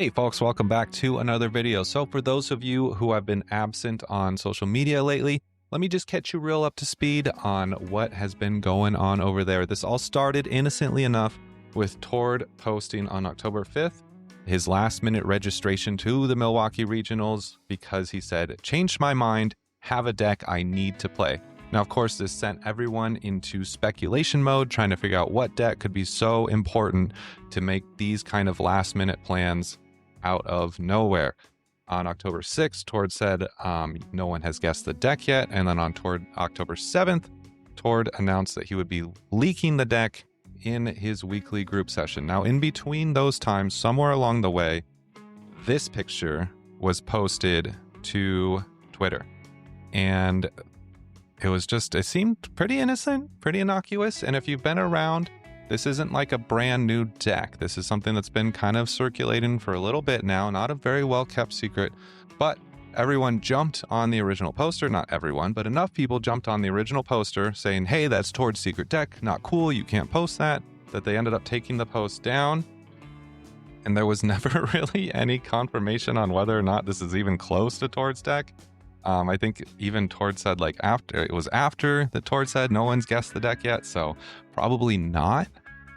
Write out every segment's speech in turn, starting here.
Hey folks, welcome back to another video. So for those of you who have been absent on social media lately, let me just catch you real up to speed on what has been going on over there. This all started innocently enough with Tord posting on October 5th his last minute registration to the Milwaukee Regionals because he said, "Changed my mind, have a deck I need to play." Now, of course, this sent everyone into speculation mode, trying to figure out what deck could be so important to make these kind of last minute plans out of nowhere. On October 6th, Tord said no one has guessed the deck yet. And then on October 7th, Tord announced that he would be leaking the deck in his weekly group session. Now, in between those times, somewhere along the way, this picture was posted to Twitter. And it seemed pretty innocent, pretty innocuous. And if you've been around, this isn't like a brand new deck. This is something that's been kind of circulating for a little bit now, not a very well kept secret, but everyone jumped on the original poster. Not everyone, but enough people jumped on the original poster saying, "Hey, that's Tord's secret deck. Not cool. You can't post that," that they ended up taking the post down. And there was never really any confirmation on whether or not this is even close to Tord's deck. I think even Tord said after that Tord said no one's guessed the deck yet, so probably not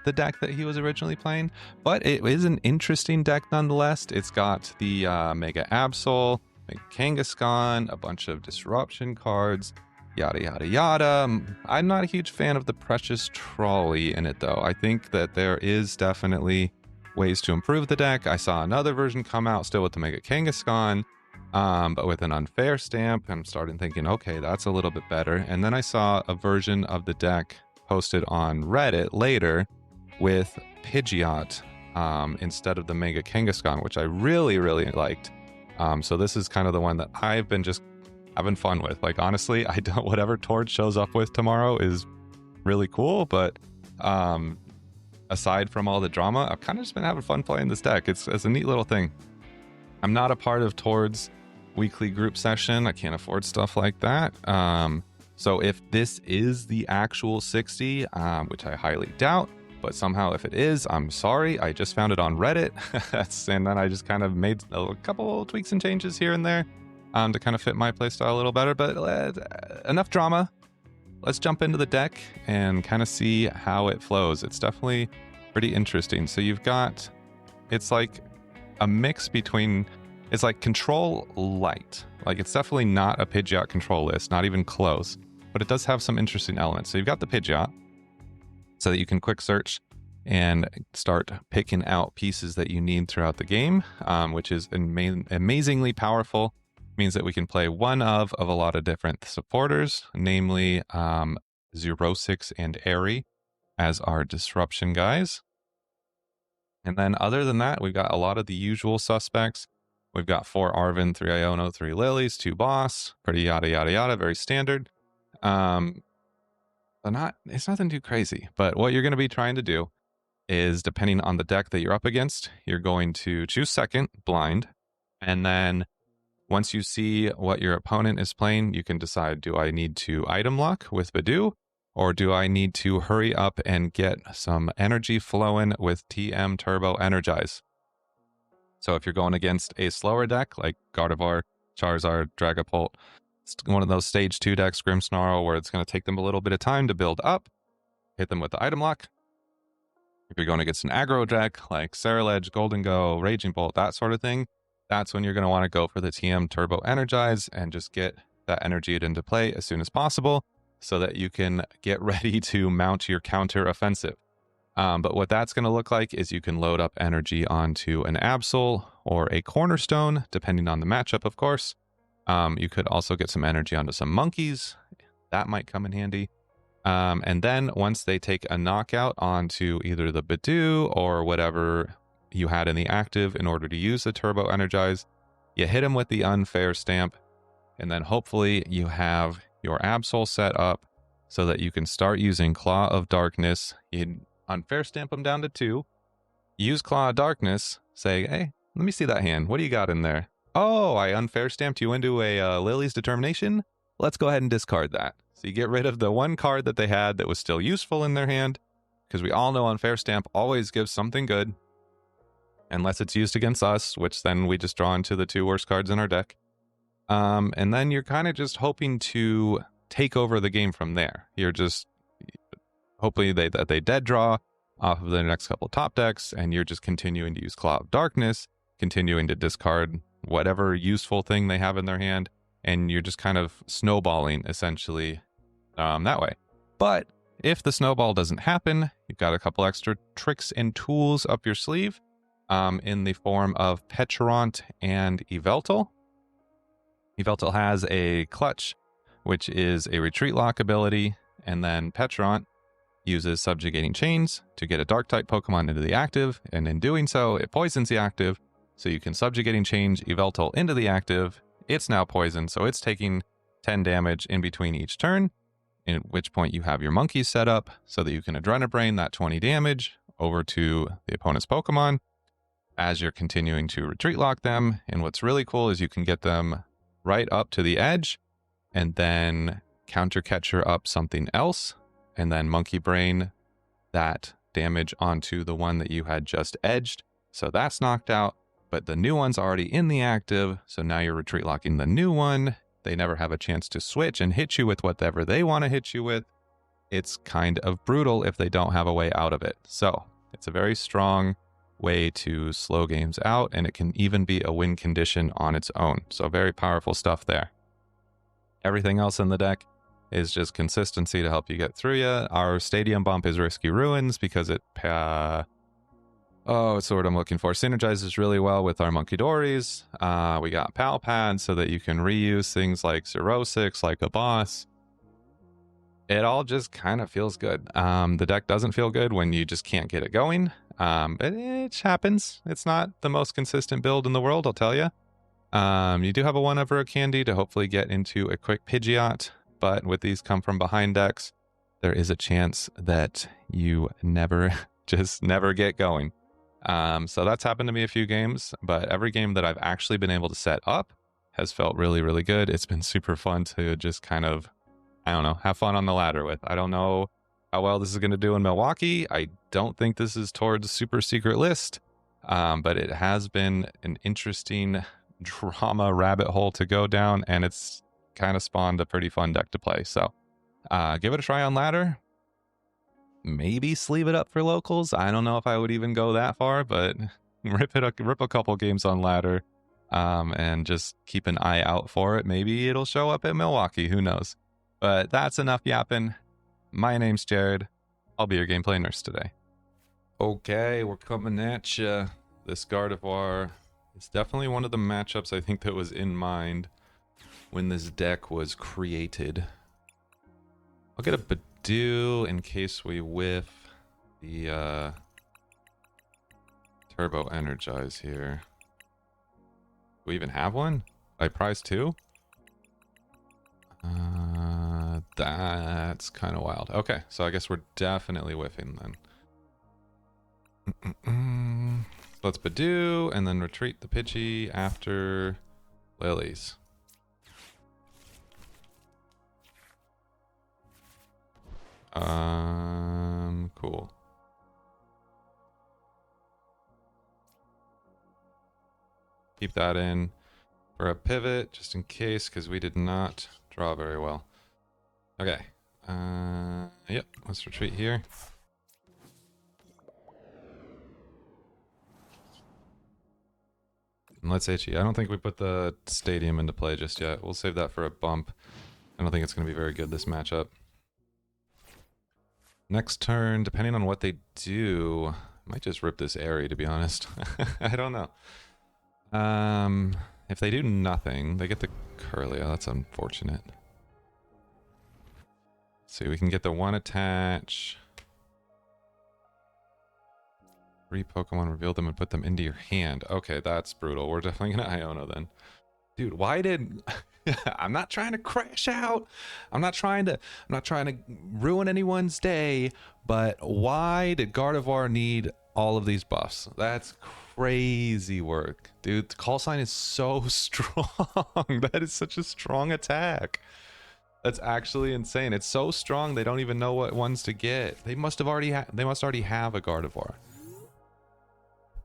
the deck that he was originally playing, but it is an interesting deck nonetheless. It's got the Mega Absol, Mega Kangaskhan, a bunch of disruption cards, yada yada yada. I'm not a huge fan of the Precious Trolley in it though. I think that there is definitely ways to improve the deck. I saw another version come out still with the Mega Kangaskhan, but with an unfair stamp. I'm starting thinking, okay, that's a little bit better. And then I saw a version of the deck posted on Reddit later with Pidgeot instead of the Mega Kangaskhan, which I really, really liked. So this is kind of the one that I've been just having fun with. Like, honestly, whatever Tord shows up with tomorrow is really cool. But aside from all the drama, I've kind of just been having fun playing this deck. It's a neat little thing. I'm not a part of Tord's weekly group session. I can't afford stuff like that. So if this is the actual 60, which I highly doubt, but somehow if it is, I'm sorry. I just found it on Reddit. And then I just kind of made a couple tweaks and changes here and there to kind of fit my playstyle a little better. But enough drama. Let's jump into the deck and kind of see how it flows. It's definitely pretty interesting. So you've got, it's like a mix between, it's like control light. Like, it's definitely not a Pidgeot control list, not even close, but it does have some interesting elements. So you've got the Pidgeot so that you can quick search and start picking out pieces that you need throughout the game, which is amazingly powerful. Means that we can play one of a lot of different supporters, namely Xerosix and Airy as our disruption guys. And then other than that, we've got a lot of the usual suspects. We've got 4 Arven, 3 Iono, 3 Lilies, 2 Boss, pretty yada yada yada, very standard. It's nothing too crazy, but what you're going to be trying to do is, depending on the deck that you're up against, you're going to choose second, blind, and then once you see what your opponent is playing, you can decide, do I need to item lock with Badoo, or do I need to hurry up and get some energy flowing with TM Turbo Energize? So if you're going against a slower deck like Gardevoir, Charizard, Dragapult, it's one of those stage 2 decks, Grimmsnarl, where it's going to take them a little bit of time to build up, hit them with the item lock. If you're going against an aggro deck like Ceruledge, Golden Go, Raging Bolt, that sort of thing, that's when you're going to want to go for the TM Turbo Energize and just get that energy into play as soon as possible so that you can get ready to mount your counter offensive. But what that's going to look like is you can load up energy onto an Absol or a Cornerstone, depending on the matchup, of course. You could also get some energy onto some Monkeys. That might come in handy. And then once they take a knockout onto either the Badoo or whatever you had in the active in order to use the Turbo Energize, you hit them with the unfair stamp, and then hopefully you have your Absol set up so that you can start using Claw of Darkness. You unfair stamp them down to 2, use Claw of Darkness, say, "Hey, let me see that hand. What do you got in there? Oh, I unfair stamped you into a Lily's Determination. Let's go ahead and discard that." So you get rid of the one card that they had that was still useful in their hand, because we all know unfair stamp always gives something good. unless it's used against us, which then we just draw into the 2 worst cards in our deck. And then you're kind of just hoping to take over the game from there. You're just hopefully that they dead draw off of their next couple top decks, and you're just continuing to use Claw of Darkness, continuing to discard whatever useful thing they have in their hand, and you're just kind of snowballing essentially that way. But if the snowball doesn't happen, you've got a couple extra tricks and tools up your sleeve in the form of Petrant and Yveltal. Yveltal has a Clutch, which is a retreat lock ability, and then Petrant uses Subjugating Chains to get a Dark-type Pokemon into the active, and in doing so, it poisons the active, so you can Subjugating Change Yveltal into the active. It's now poisoned, so it's taking 10 damage in between each turn, at which point you have your monkeys set up so that you can Adrenabrain that 20 damage over to the opponent's Pokemon as you're continuing to retreat lock them. And what's really cool is you can get them right up to the edge and then counter catcher up something else, and then monkey brain that damage onto the one that you had just edged. So that's knocked out, but the new one's already in the active, so now you're retreat locking the new one. They never have a chance to switch and hit you with whatever they want to hit you with. It's kind of brutal if they don't have a way out of it. So it's a very strong way to slow games out, and it can even be a win condition on its own. So very powerful stuff there. Everything else in the deck is just consistency to help you get through you. Our Stadium Bump is Risky Ruins because it, what's the word I'm looking for? Synergizes really well with our Monkey Dories. We got Pal Pad so that you can reuse things like Xerosic, like a boss. It all just kind of feels good. The deck doesn't feel good when you just can't get it going. It happens. It's not the most consistent build in the world, I'll tell you. You do have a 1 over a candy to hopefully get into a quick Pidgeot. But with these come from behind decks, there is a chance that you never get going. So that's happened to me a few games, but every game that I've actually been able to set up has felt really, really good. It's been super fun to just kind of, I don't know, have fun on the ladder with. I don't know how well this is going to do in Milwaukee. I don't think this is towards super secret list, but it has been an interesting drama rabbit hole to go down, and it's kind of spawned a pretty fun deck to play. So give it a try on ladder. Maybe sleeve it up for locals. I don't know if I would even go that far, but rip a couple games on ladder, and just keep an eye out for it. Maybe it'll show up at Milwaukee. Who knows? But that's enough yapping. My name's Jared. I'll be your gameplay nurse today. Okay, we're coming at you. This Gardevoir is definitely one of the matchups I think that was in mind when this deck was created. I'll get a Badoo in case we whiff the Turbo Energize here. Do we even have one? By prize 2? That's kind of wild. Okay, so I guess we're definitely whiffing then. Let's Badoo and then retreat the Pidgey after Lilies. Cool. Keep that in for a pivot, just in case, because we did not draw very well. Okay. Yep, let's retreat here. And let's HE. I don't think we put the Stadium into play just yet. We'll save that for a bump. I don't think it's going to be very good, this matchup. Next turn, depending on what they do, I might just rip this Airy, to be honest. I don't know. If they do nothing, they get the Curlia. That's unfortunate. Let's see, we can get the 1 attach. 3 Pokemon, reveal them and put them into your hand. Okay, that's brutal. We're definitely gonna Iono then. Dude, why did... I'm not trying to crash out. I'm not trying to ruin anyone's day, but why did Gardevoir need all of these buffs? That's crazy work. Dude, the call sign is so strong. That is such a strong attack. That's actually insane. It's so strong they don't even know what ones to get. They must already have a Gardevoir.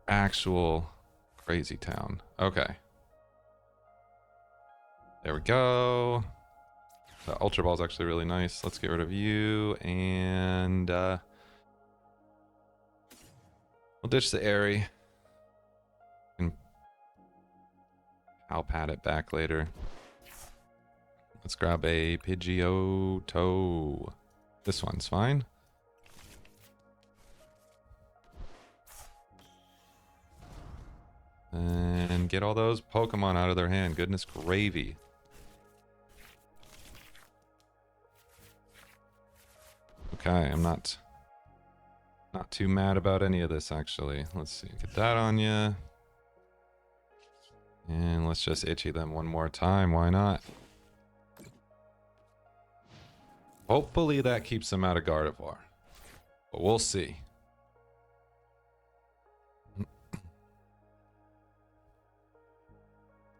actual crazy town. Okay. There we go. The Ultra Ball is actually really nice. Let's get rid of you, and we'll ditch the Airy. And I'll pat it back later. Let's grab a Pidgeotto. This one's fine. And get all those Pokemon out of their hand. Goodness gravy. Okay, I'm not too mad about any of this, actually. Let's see. Get that on you. And let's just itchy them one more time. Why not? Hopefully that keeps them out of Gardevoir. But we'll see. I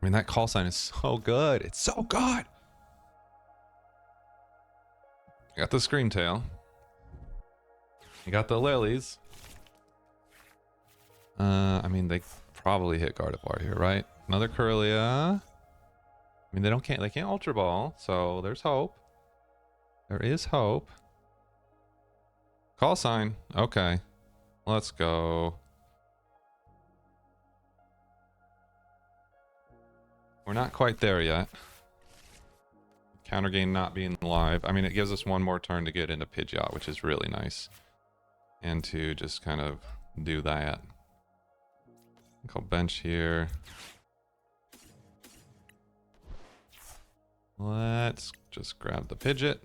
mean, that call sign is so good. It's so good. You got the Scream Tail. You got the Lilies. I mean, they probably hit Gardevoir here, right? Another Kirlia. I mean, they can't Ultra Ball, so there's hope. There is hope. Call sign. Okay. Let's go. We're not quite there yet. Counter gain not being live. I mean, it gives us one more turn to get into Pidgeot, which is really nice. And to just kind of do that. I'll bench here. Let's just grab the Pidgeot.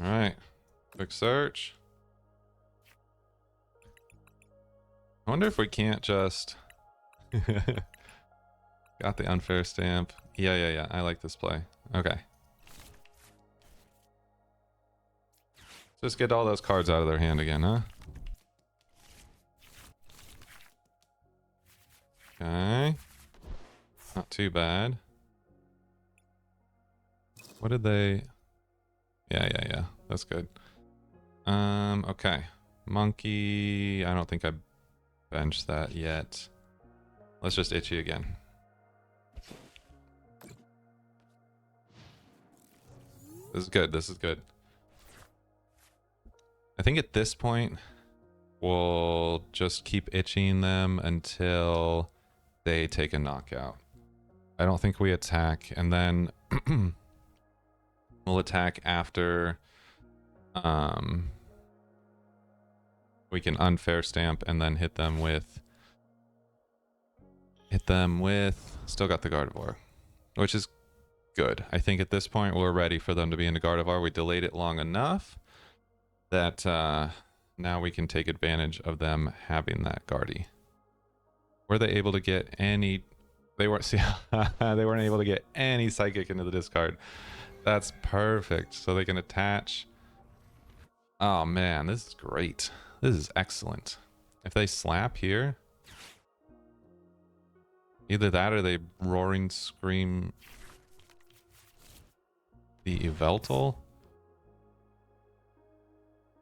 Alright. Quick search. I wonder if we can't just... Got the unfair stamp. Yeah. I like this play. Okay. Just get all those cards out of their hand again, huh? Okay. Not too bad. What did they... Yeah. That's good. Okay. Monkey... I don't think I benched that yet. Let's just itchy again. This is good. This is good. I think at this point, we'll just keep itching them until they take a knockout. I don't think we attack, and then we'll attack after we can unfair stamp and then hit them with still got the Gardevoir, which is good. I think at this point we're ready for them to be into Gardevoir. We delayed it long enough that now we can take advantage of them having that Guardy. Were they able to get any... They weren't able to get any Psychic into the discard. That's perfect. So they can attach. Oh man, this is great. This is excellent. If they slap here, either that or they Roaring Scream the Yveltal.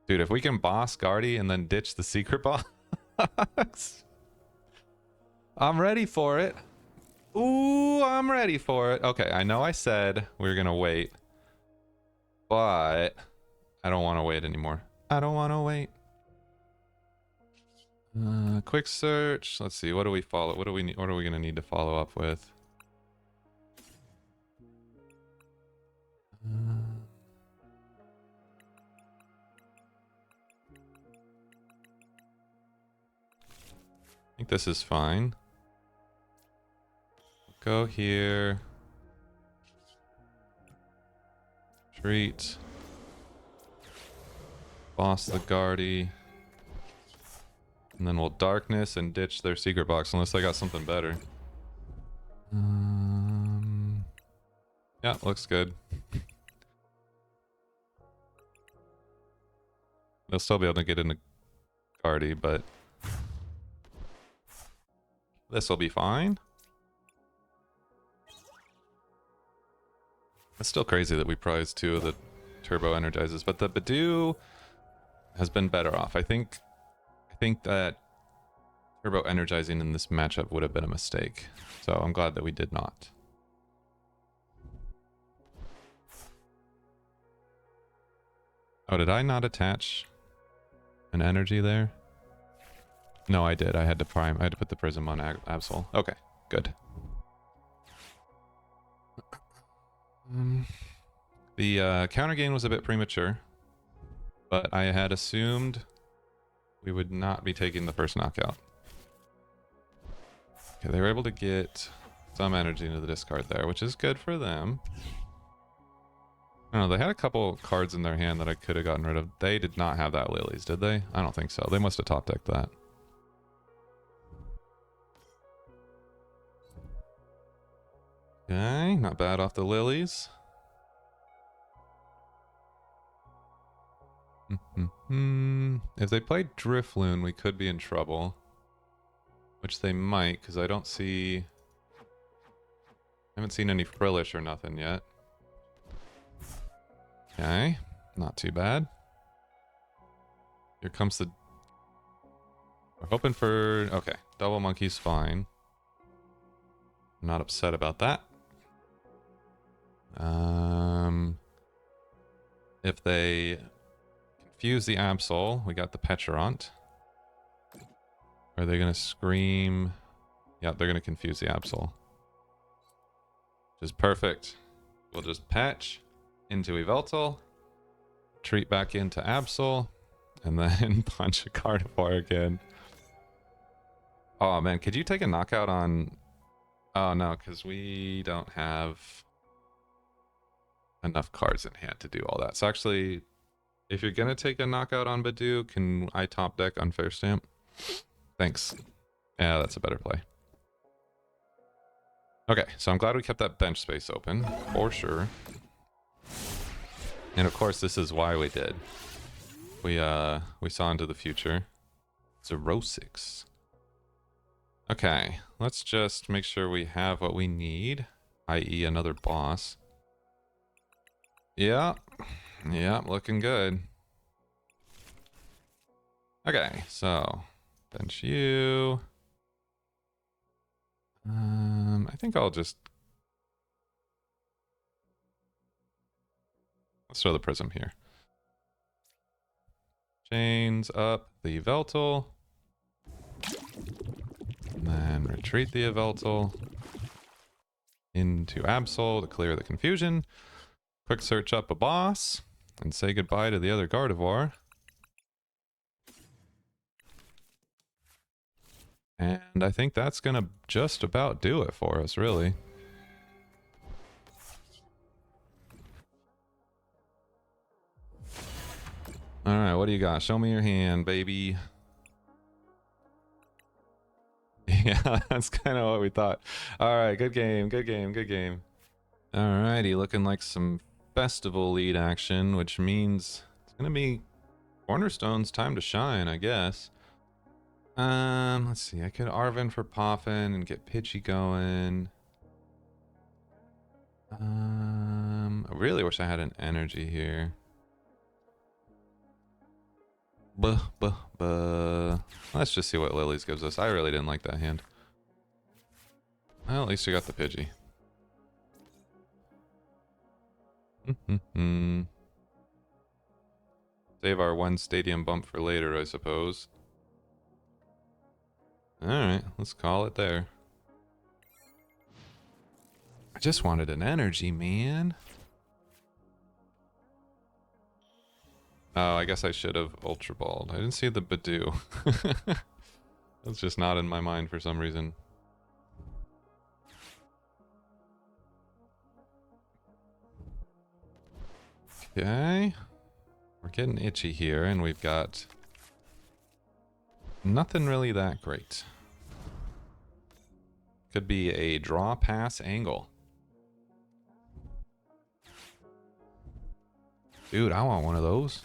Dude, if we can boss Guardy and then ditch the secret box, I'm ready for it. Ooh, I'm ready for it. Okay, I know I said we were gonna wait, but I don't want to wait anymore. I don't want to wait. Quick search. Let's see. What do we follow? What do we need? What are we gonna need to follow up with? I think this is fine. Go here. Treat. Boss the Guardy. And then we'll darkness and ditch their secret box unless I got something better. Yeah, looks good. They'll still be able to get into Guardy, but this will be fine. It's still crazy that we prized two of the turbo energizes, but the Badoo has been better off. I think that turbo energizing in this matchup would have been a mistake. So I'm glad that we did not. Oh, did I not attach an energy there? No, I did. I had to prime. I had to put the prism on Absol. Okay, good. The counter gain was a bit premature, but I had assumed we would not be taking the first knockout. Okay, they were able to get some energy into the discard there, which is good for them. I don't know, they had a couple cards in their hand that I could have gotten rid of. They did not have that Lilies, did they? I don't think so. They must have top decked that. Okay, not bad off the Lilies. If they played Drifloon, we could be in trouble. Which they might, because I don't see... I haven't seen any Frillish or nothing yet. Okay, not too bad. Here comes the... We're hoping for... Okay, Double Monkey's fine. I'm not upset about that. If they confuse the Absol, we got the Peturant. Are they going to scream? Yeah, they're going to confuse the Absol. Which is perfect. We'll just patch into Yveltal, treat back into Absol, and then punch a Carnivore again. Oh man, could you take a knockout on... Oh no, because we don't have enough cards in hand to do all that. So actually, if you're going to take a knockout on Badoo, can I top deck Unfair Stamp? Thanks. Yeah, that's a better play. Okay, so I'm glad we kept that bench space open, for sure. And of course, this is why we did. We saw into the future. 0-6. Okay, let's just make sure we have what we need, i.e. another boss. Yeah, looking good. Okay, so bench you. I think I'll just... Let's throw the prism here. Chains up the Yveltal. And then retreat the Yveltal into Absol to clear the confusion. Quick search up a boss and say goodbye to the other Gardevoir. And I think that's gonna just about do it for us, really. Alright, what do you got? Show me your hand, baby. Yeah, that's kind of what we thought. Alright, good game, good game, good game. Alrighty, looking like some festival lead action, which means it's gonna be Cornerstone's time to shine, I guess. Let's see, I could Arven for Poffin and get Pidgey going. I really wish I had an energy here. Let's just see what Lilies gives us. I really didn't like that hand. Well, at least we got the Pidgey. Save our one stadium bump for later, I suppose. Alright, let's call it there. I just wanted an energy, man. Oh, I guess I should have Ultra Balled. I didn't see the Badoo. That's just not in my mind for some reason. Okay. We're getting itchy here, and we've got nothing really that great. Could be a draw pass angle. Dude, I want one of those.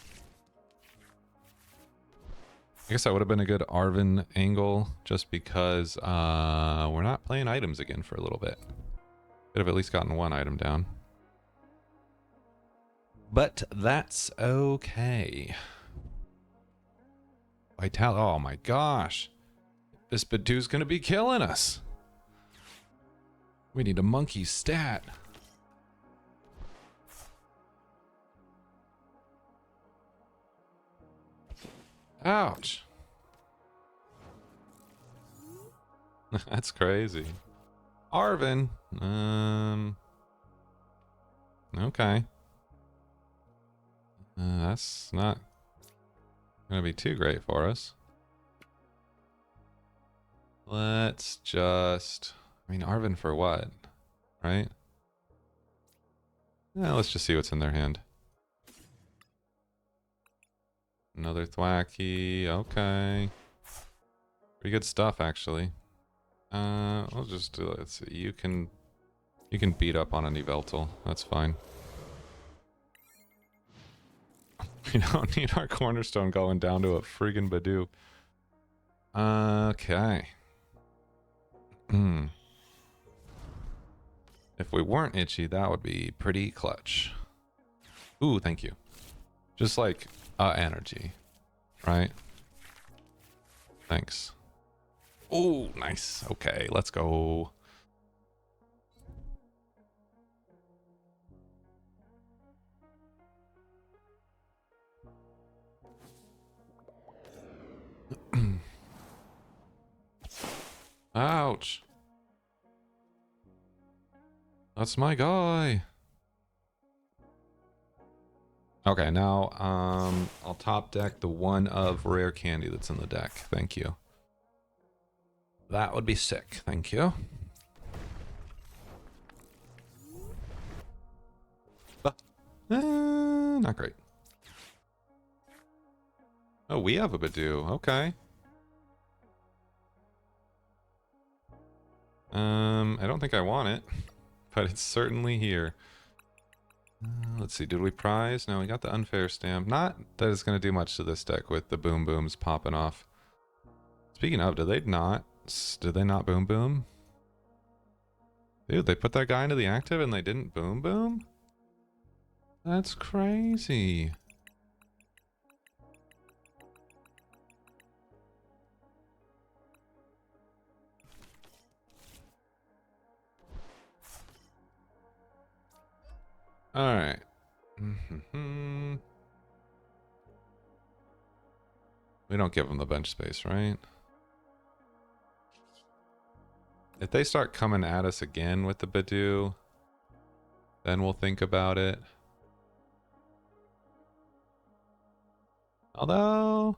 I guess that would have been a good Arven angle, just because we're not playing items again for a little bit. Could have at least gotten one item down. But that's okay. Oh my gosh. This Badoo's gonna be killing us. We need a monkey stat. Ouch. That's crazy. Arvin. Okay. That's not gonna be too great for us. Let's just... I mean, Arvin for what? Right? Yeah, let's just see what's in their hand. Another Thwacky. Okay. Pretty good stuff, actually. We'll just do... Let's see. You can beat up on a Yveltal. That's fine. We don't need our cornerstone going down to a friggin' Badoo. Okay. If we weren't itchy, that would be pretty clutch. Ooh, thank you. Just like energy, right? Thanks. Ooh, nice. Okay, let's go. Ouch. That's my guy. Okay, now I'll top deck the one of rare candy that's in the deck. Thank you. That would be sick. Thank you. Not great. Oh, we have a Badoo. Okay. I don't think I want it, but it's certainly here. Let's see, did we prize? No, we got the unfair stamp. Not that it's going to do much to this deck with the boom booms popping off. Speaking of, did they not boom boom? Dude, they put that guy into the active and they didn't boom boom? That's crazy. Alright. We don't give them the bench space, right? If they start coming at us again with the Badoo, then we'll think about it. Although,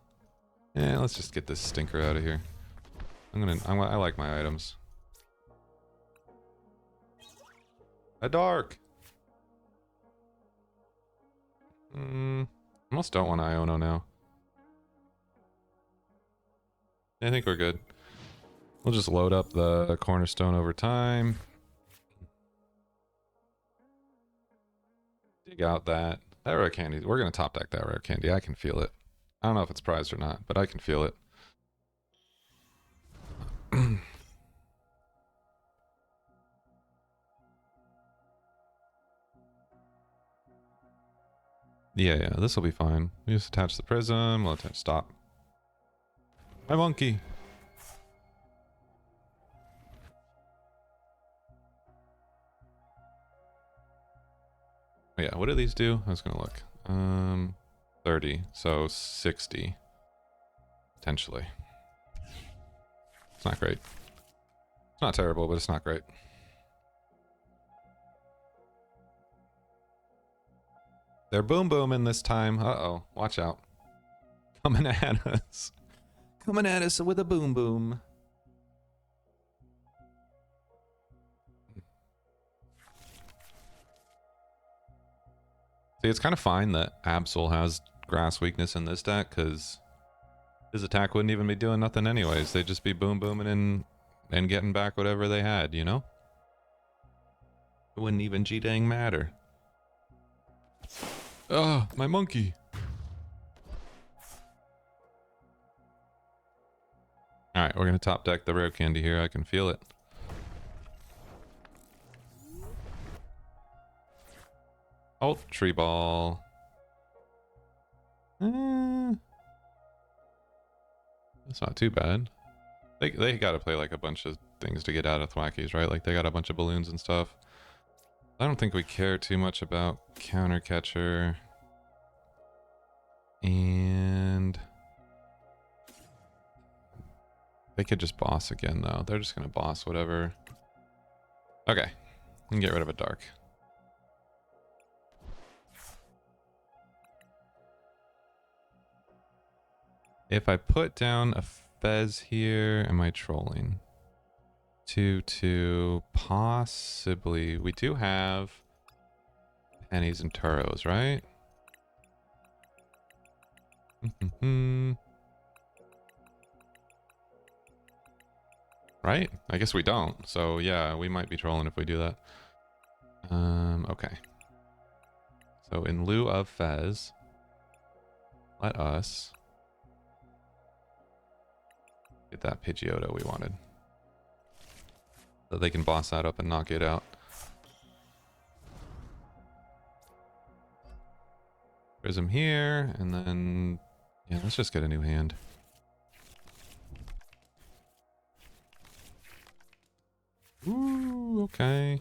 yeah, let's just get this stinker out of here. I like my items. A dark. Almost don't want Iono now. I think we're good. We'll just load up the cornerstone over time. Dig out that rare candy. We're gonna top deck that rare candy. I can feel it. I don't know if it's prized or not, but I can feel it. Yeah, this will be fine. We just attach the prism. We'll attach stop. My monkey. Yeah, what do these do? I was gonna look. 30, so 60. Potentially. It's not great. It's not terrible, but it's not great. They're boom booming this time. Uh-oh, watch out. Coming at us. Coming at us with a boom boom. See, it's kind of fine that Absol has grass weakness in this deck, because his attack wouldn't even be doing nothing anyways. They'd just be boom booming and getting back whatever they had, you know? It wouldn't even G-dang matter. Ah, my monkey. Alright, we're gonna top deck the rare candy here. I can feel it. Oh, tree ball. That's not too bad. They gotta play like a bunch of things to get out of Thwackies, right? Like they got a bunch of balloons and stuff. I don't think we care too much about counter catcher. And they could just boss again though. They're just gonna boss whatever. Okay, we can get rid of a dark. If I put down a Fez here, am I trolling? 2-2, possibly. We do have pennies and turos, right? Right? I guess we don't. So yeah, we might be trolling if we do that. Okay. So in lieu of Fez, let us get that Pidgeotto we wanted. So they can boss that up and knock it out. Prism here, and then... yeah, let's just get a new hand. Ooh, okay.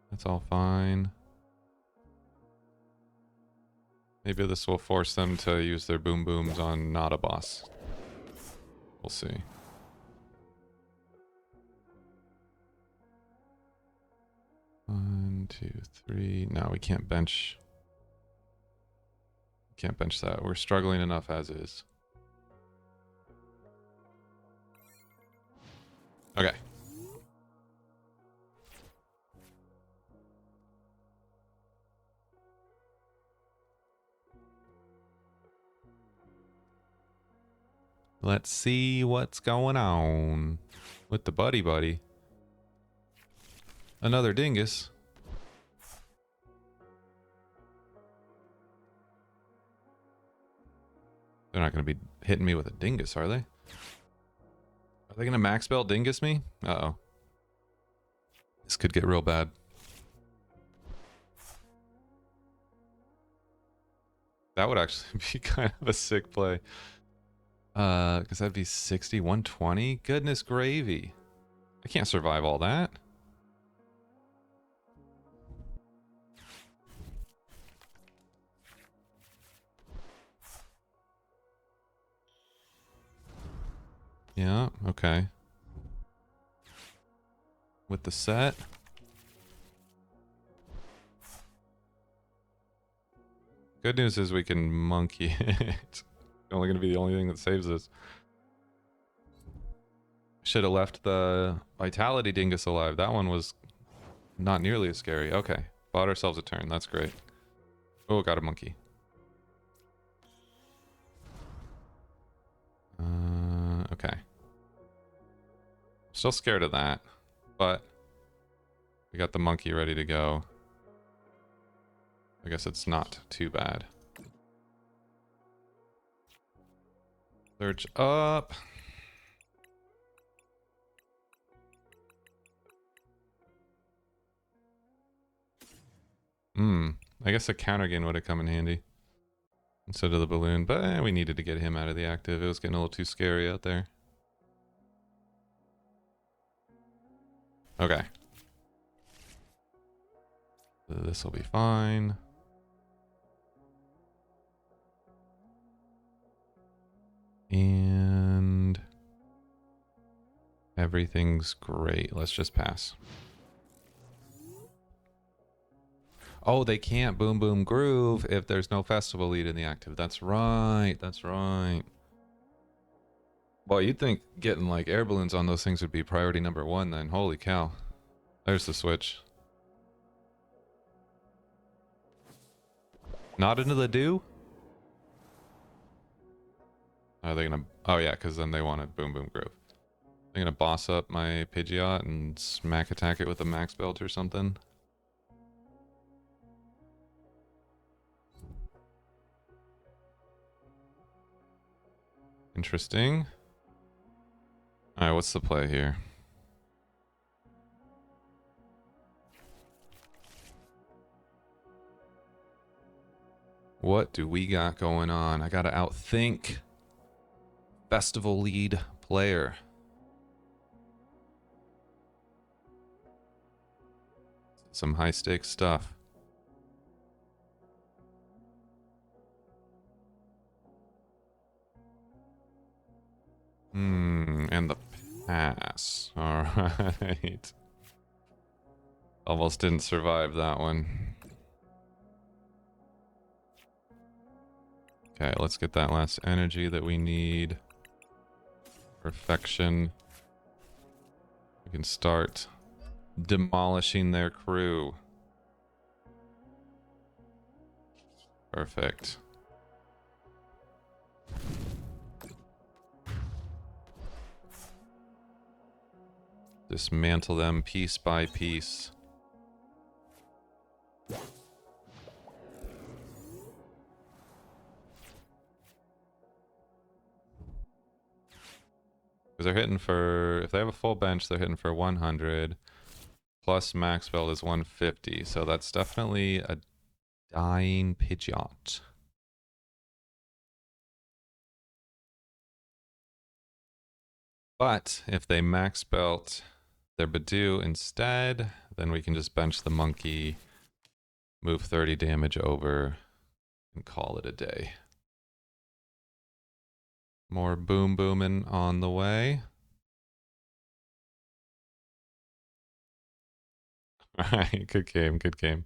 That's all fine. Maybe this will force them to use their boom booms on not a boss. We'll see. One, two, three. No, we can't bench. Can't bench that. We're struggling enough as is. Okay. Let's see what's going on with the buddy. Another dingus. They're not going to be hitting me with a dingus, are they? Are they going to max belt dingus me? Uh-oh. This could get real bad. That would actually be kind of a sick play. Because that'd be 60, 120. Goodness gravy. I can't survive all that. Yeah, okay. With the set. Good news is we can monkey it. Only gonna be the only thing that saves us. Should have left the Vitality Dingus alive. That one was not nearly as scary. Okay. Bought ourselves a turn. That's great. Oh, got a monkey. Okay. Still scared of that, but we got the monkey ready to go. I guess it's not too bad. Surge up. I guess a counter gain would have come in handy instead of the balloon, but we needed to get him out of the active. It was getting a little too scary out there. Okay. This will be fine. And everything's great. Let's just pass. Oh, they can't boom boom groove if there's no festival lead in the active. That's right. That's right. Well, you'd think getting like air balloons on those things would be priority number one then. Holy cow. There's the switch. Not into the dew? Are they gonna... oh yeah, because then they wanted boom boom groove. They're gonna boss up my Pidgeot and smack attack it with a max belt or something. Interesting. All right, what's the play here? What do we got going on? I gotta outthink festival lead player. Some high stakes stuff. And the pass. All right. Almost didn't survive that one. Okay, let's get that last energy that we need. Perfection. We can start demolishing their crew. Perfect. Dismantle them piece by piece. Because they're hitting for, if they have a full bench, they're hitting for 100. Plus max spell is 150. So that's definitely a dying Pidgeot. But if they max belt their Badoo instead, then we can just bench the monkey, move 30 damage over, and call it a day. More boom booming on the way. Alright, good game, good game.